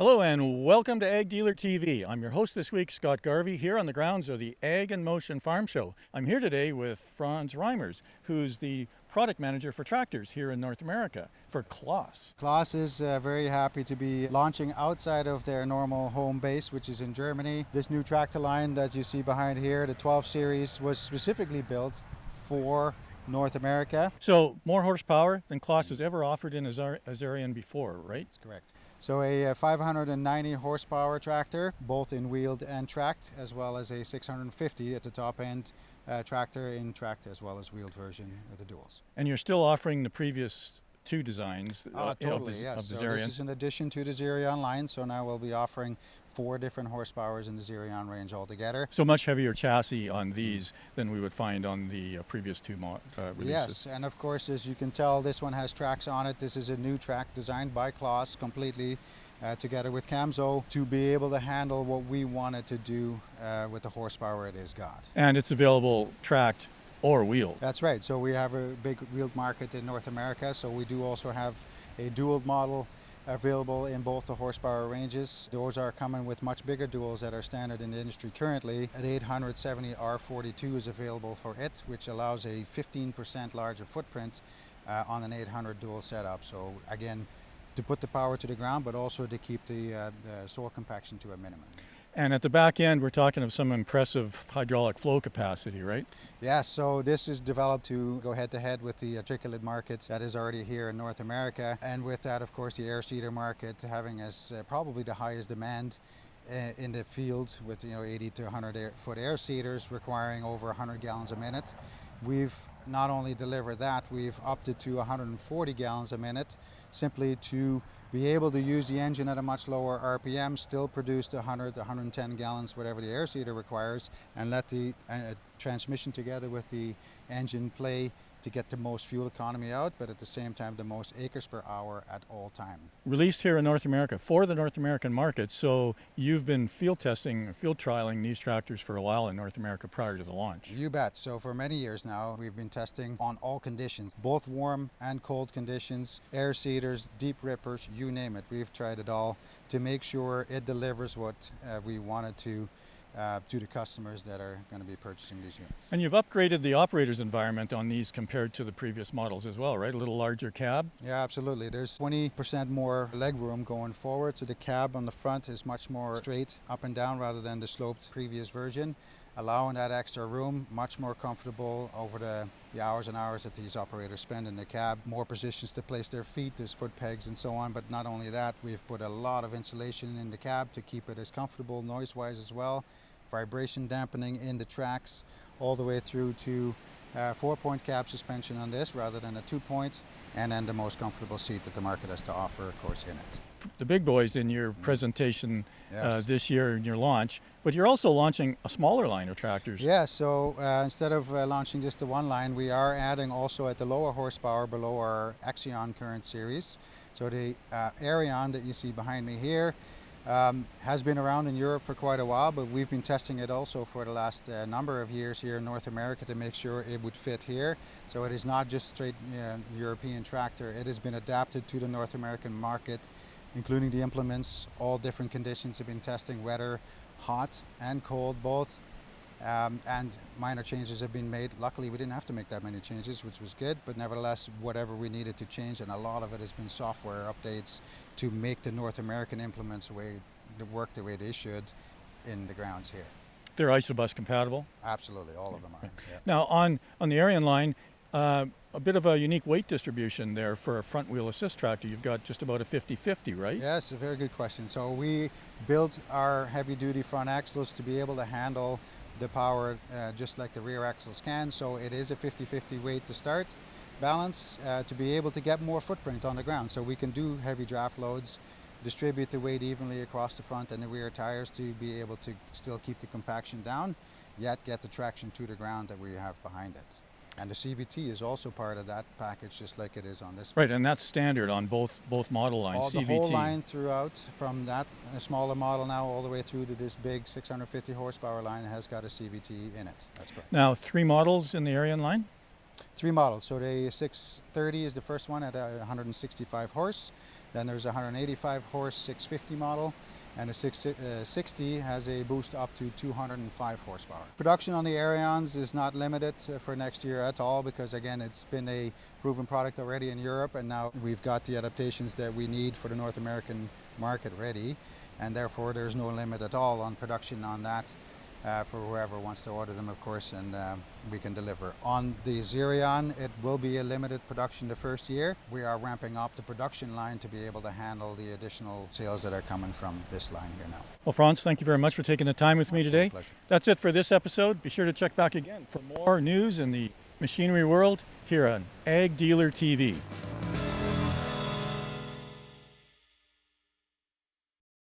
Hello and welcome to Ag Dealer TV. I'm your host this week, Scott Garvey, here on the grounds of the Ag in Motion Farm Show. I'm here today with Frans Reijmers, who's the product manager for tractors here in North America for CLAAS. CLAAS is very happy to be launching outside of their normal home base, which is in Germany. This new tractor line that you see behind here, the 12 series, was specifically built for North America. So more horsepower than CLAAS has ever offered in Xerion before, right? That's correct. So a 590 horsepower tractor, both in wheeled and tracked, as well as a 650 at the top end tractor in tracked as well as wheeled version of the duals. And you're still offering the previous two designs Totally, of yes. the So Xerion. this is in addition to the Xerion line, so now we'll be offering 4 different horsepowers in the Xerion range altogether. So much heavier chassis on these than we would find on the previous two releases. Yes, and of course, as you can tell, this one has tracks on it. This is a new track designed by CLAAS completely together with Camzo to be able to handle what we wanted to do with the horsepower it has got. And it's available tracked or wheeled. That's right. So we have a big wheeled market in North America, so we do also have a dual model available in both the horsepower ranges. Those are coming with much bigger duals that are standard in the industry currently. An 870 R42 is available for it, which allows a 15% larger footprint on an 800 dual setup. So again, to put the power to the ground, but also to keep the soil compaction to a minimum. And at the back end, we're talking of some impressive hydraulic flow capacity, right? Yes, so this is developed to go head-to-head with the articulate market that is already here in North America. And with that, of course, the air seeder market having as probably the highest demand in the field with 80 to 100 foot air seeders requiring over 100 gallons a minute. We've not only delivered that, we've upped it to 140 gallons a minute simply to be able to use the engine at a much lower RPM, still produce the 100 to 110 gallons, whatever the air seeder requires, and let the transmission together with the engine play to get the most fuel economy out, but at the same time the most acres per hour at all time. Released here in North America for the North American market, so you've been field testing, field trialing these tractors for a while in North America prior to the launch. You bet. So for many years now, we've been testing on all conditions, both warm and cold conditions, air seeders, deep rippers, you name it. We've tried it all to make sure it delivers what we wanted to the customers that are going to be purchasing these units. And you've upgraded the operator's environment on these compared to the previous models as well, right? A little larger cab? Yeah, absolutely. There's 20% more leg room going forward, so the cab on the front is much more straight up and down rather than the sloped previous version, allowing that extra room, much more comfortable over the hours and hours that these operators spend in the cab. More positions to place their feet, there's foot pegs and so on, but not only that, we've put a lot of insulation in the cab to keep it as comfortable noise-wise as well. Vibration dampening in the tracks all the way through to 4-point cab suspension on this rather than a 2-point, and then the most comfortable seat that the market has to offer, of course, in it. The big boys in your presentation Yes. this year in your launch, but you're also launching a smaller line of tractors. Yeah, so instead of launching just the one line, we are adding also at the lower horsepower below our Xeon current series. So the Arian that you see behind me here has been around in Europe for quite a while, but we've been testing it also for the last number of years here in North America to make sure it would fit here. So it is not just straight European tractor. It has been adapted to the North American market, including the implements. All different conditions have been testing, weather, hot and cold both, and minor changes have been made. Luckily we didn't have to make that many changes, which was good, but nevertheless whatever we needed to change, and a lot of it has been software updates to make the North American implements work the way they should in the grounds here. They're Isobus compatible? Absolutely, all of them are. Yeah. Now on the Arian line, a bit of a unique weight distribution there for a front wheel assist tractor. You've got just about a 50-50, right? Yes, a very good question. So we built our heavy duty front axles to be able to handle the power just like the rear axles can. So it is a 50-50 weight to start balance to be able to get more footprint on the ground. So we can do heavy draft loads, distribute the weight evenly across the front and the rear tires to be able to still keep the compaction down, yet get the traction to the ground that we have behind it. And the CVT is also part of that package, just like it is on this. Right, and that's standard on both model lines, The CVT. whole line throughout, from that smaller model now all the way through to this big 650 horsepower line has got a CVT in it. That's correct. Now, 3 models in the Arian line? Three models. So the 630 is the first one at 165 horse. Then there's a 185 horse 650 model. And the 660 has a boost up to 205 horsepower. Production on the Arians is not limited for next year at all, because again, it's been a proven product already in Europe, and now we've got the adaptations that we need for the North American market ready, and therefore there's no limit at all on production on that for whoever wants to order them, of course, and we can deliver. On the Xerion, it will be a limited production the first year. We are ramping up the production line to be able to handle the additional sales that are coming from this line here now. Well, Frans, thank you very much for taking the time with me today. Pleasure. That's it for this episode. Be sure to check back again for more news in the machinery world here on Ag Dealer TV.